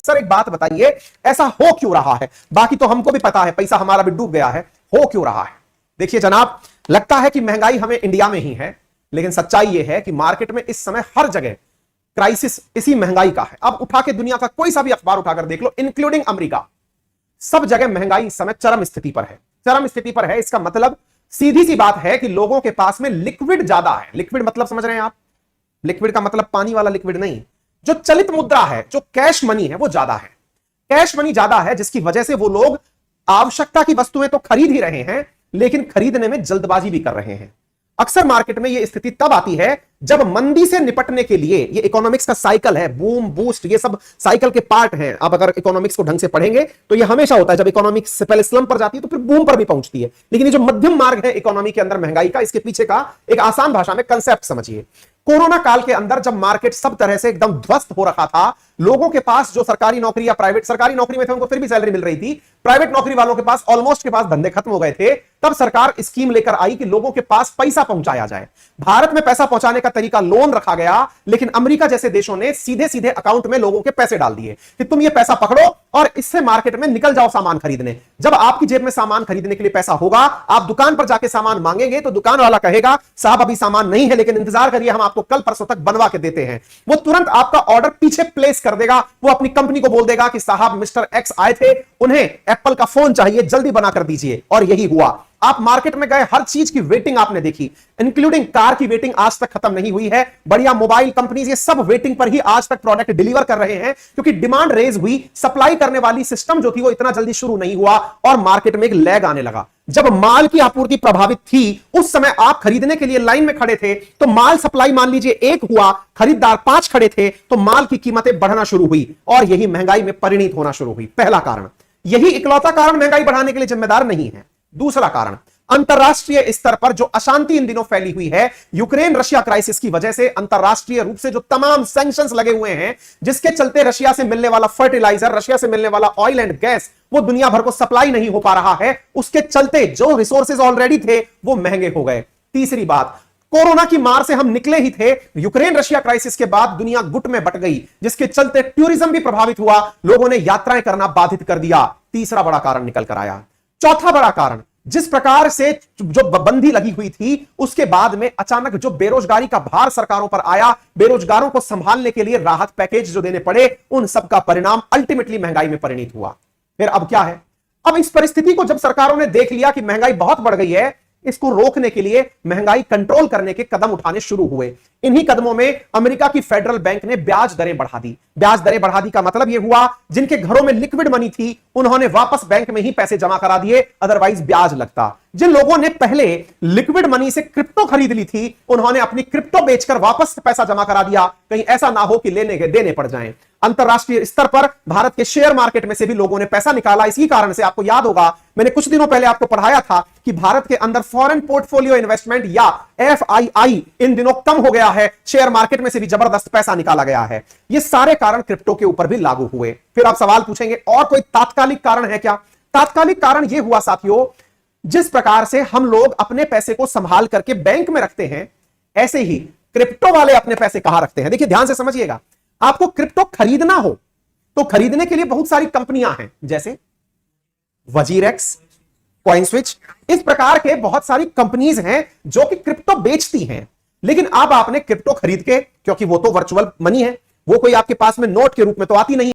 Sir एक बात बताइए, ऐसा हो क्यों रहा है? बाकी तो हमको भी पता है, पैसा हमारा भी डूब गया है, हो क्यों रहा है? देखिए जनाब, लगता है कि महंगाई हमें इंडिया में ही है, लेकिन सच्चाई यह है कि मार्केट में इस समय हर जगह क्राइसिस इसी महंगाई का है। अब उठा के दुनिया का कोई सा भी अखबार उठाकर देख लो, इंक्लूडिंग अमेरिका, सब जगह महंगाई इस समय चरम स्थिति पर है, चरम स्थिति पर है। इसका मतलब सीधी सी बात है कि लोगों के पास में लिक्विड ज्यादा है। लिक्विड मतलब समझ रहे हैं आप? लिक्विड का मतलब पानी वाला लिक्विड नहीं, जो चलित मुद्रा है, जो कैश मनी है, वो ज्यादा है। कैश मनी ज्यादा है, जिसकी वजह से वो लोग आवश्यकता की वस्तुएं तो खरीद ही रहे हैं, लेकिन खरीदने में जल्दबाजी भी कर रहे हैं। अक्सर मार्केट में यह स्थिति तब आती है जब मंदी से निपटने के लिए, ये इकोनॉमिक्स का साइकिल है, बूम बूस्ट, ये सब साइकिल के पार्ट हैं। आप अगर इकोनॉमिक्स को ढंग से पढ़ेंगे तो ये हमेशा होता है, जब इकोनॉमिक्स से पहले स्लम पर जाती है तो फिर बूम पर भी पहुंचती है। लेकिन ये जो मध्यम मार्ग है इकोनॉमी के अंदर महंगाई का, इसके पीछे का एक आसान भाषा में कंसेप्ट समझिए। कोरोना काल के अंदर जब मार्केट सब तरह से एकदम ध्वस्त हो रखा था, लोगों के पास जो सरकारी नौकरी या प्राइवेट, सरकारी नौकरी में थे उनको फिर भी सैलरी मिल रही थी, प्राइवेट नौकरी वालों के पास ऑलमोस्ट के पास धंधे खत्म हो गए थे, तब सरकार स्कीम लेकर आई कि लोगों के पास पैसा पहुंचाया जाए। भारत में पैसा पहुंचाने का तरीका लोन रखा गया, लेकिन अमेरिका जैसे देशों ने सीधे सीधे अकाउंट में लोगों के पैसे डाल दिए कि तुम ये पैसा पकड़ो और इससे मार्केट में निकल जाओ सामान खरीदने। जब आपकी जेब में सामान खरीदने के लिए पैसा होगा, आप दुकान पर जाके सामान मांगेंगे तो दुकान वाला कहेगा साहब अभी सामान नहीं है, लेकिन इंतजार करिए, हम आपको कल परसों तक बनवा के देते हैं। वो तुरंत आपका ऑर्डर पीछे प्लेस कर देगा, वो अपनी कंपनी को बोल देगा कि साहब मिस्टर एक्स आए थे, उन्हें एप्पल का फोन चाहिए, जल्दी बना कर दीजिए। और यही हुआ। आप मार्केट में गए, हर चीज की वेटिंग आपने देखी, इंक्लूडिंग कार की वेटिंग आज तक खत्म नहीं हुई है। बढ़िया मोबाइल कंपनीज ये सब वेटिंग पर ही आज तक प्रोडक्ट डिलीवर कर रहे हैं, क्योंकि डिमांड रेज हुई, सप्लाई करने वाली सिस्टम जो थी वो इतना जल्दी शुरू नहीं हुआ और मार्केट में एक लैग आने लगा। जब माल की आपूर्ति प्रभावित थी, उस समय आप खरीदने के लिए लाइन में खड़े थे, तो माल सप्लाई मान लीजिए 1 हुआ, खरीदार 5 खड़े थे, तो माल की कीमतें बढ़ना शुरू हुई और यही महंगाई में परिणित होना शुरू हुई। पहला कारण, यही इकलौता कारण महंगाई बढ़ाने के लिए जिम्मेदार नहीं है। दूसरा कारण, अंतरराष्ट्रीय स्तर पर जो अशांति इन दिनों फैली हुई है, यूक्रेन रशिया क्राइसिस की वजह से अंतरराष्ट्रीय रूप से जो तमाम सैंक्शंस लगे हुए हैं, जिसके चलते रशिया से मिलने वाला फर्टिलाइजर, रशिया से मिलने वाला ऑयल एंड गैस, वो दुनिया भर को सप्लाई नहीं हो पा रहा है। उसके चलते जो रिसोर्सेज ऑलरेडी थे वो महंगे हो गए। तीसरी बात, कोरोना की मार से हम निकले ही थे, यूक्रेन रशिया क्राइसिस के बाद दुनिया गुट में बट गई, जिसके चलते टूरिज्म भी प्रभावित हुआ, लोगों ने यात्राएं करना बाधित कर दिया। तीसरा बड़ा कारण निकल कर आया। चौथा बड़ा कारण, जिस प्रकार से जो बंदी लगी हुई थी, उसके बाद में अचानक जो बेरोजगारी का भार सरकारों पर आया, बेरोजगारों को संभालने के लिए राहत पैकेज जो देने पड़े, उन सब का परिणाम अल्टीमेटली महंगाई में परिणित हुआ। फिर अब क्या है? अब इस परिस्थिति को जब सरकारों ने देख लिया कि महंगाई बहुत बढ़ गई है, इसको रोकने के लिए महंगाई कंट्रोल करने के कदम उठाने शुरू हुए। इन्हीं कदमों में अमेरिका की फेडरल बैंक ने ब्याज दरें बढ़ा दी। ब्याज दरें बढ़ा दी का मतलब यह हुआ, जिनके घरों में लिक्विड मनी थी उन्होंने वापस बैंक में ही पैसे जमा करा दिए, अदरवाइज ब्याज लगता। जिन लोगों ने पहले लिक्विड मनी से क्रिप्टो खरीद ली थी, उन्होंने अपनी क्रिप्टो बेचकर वापस पैसा जमा करा दिया, कहीं ऐसा ना हो कि लेने के देने पड़ जाएं। अंतरराष्ट्रीय स्तर पर भारत के शेयर मार्केट में से भी लोगों ने पैसा निकाला। इसी कारण से आपको याद होगा, मैंने कुछ दिनों पहले आपको पढ़ाया था कि भारत के अंदर फॉरेन पोर्टफोलियो इन्वेस्टमेंट या एफआईआई इन दिनों कम हो गया है, शेयर मार्केट में से भी जबरदस्त पैसा निकाला गया है। ये सारे कारण क्रिप्टो के ऊपर भी लागू हुए। फिर आप सवाल पूछेंगे और कोई तात्कालिक कारण है क्या? तात्कालिक कारण यह हुआ साथियों, जिस प्रकार से हम लोग अपने पैसे को संभाल करके बैंक में रखते हैं, ऐसे ही क्रिप्टो वाले अपने पैसे कहां रखते हैं। देखिए ध्यान से समझिएगा, आपको क्रिप्टो खरीदना हो तो खरीदने के लिए बहुत सारी कंपनियां हैं, जैसे वजीरेक्स, कॉइनस्विच, इस प्रकार के बहुत सारी कंपनीज हैं जो कि क्रिप्टो बेचती हैं। लेकिन अब आपने क्रिप्टो खरीद के, क्योंकि वो तो वर्चुअल मनी है, वो कोई आपके पास में नोट के रूप में तो आती नहीं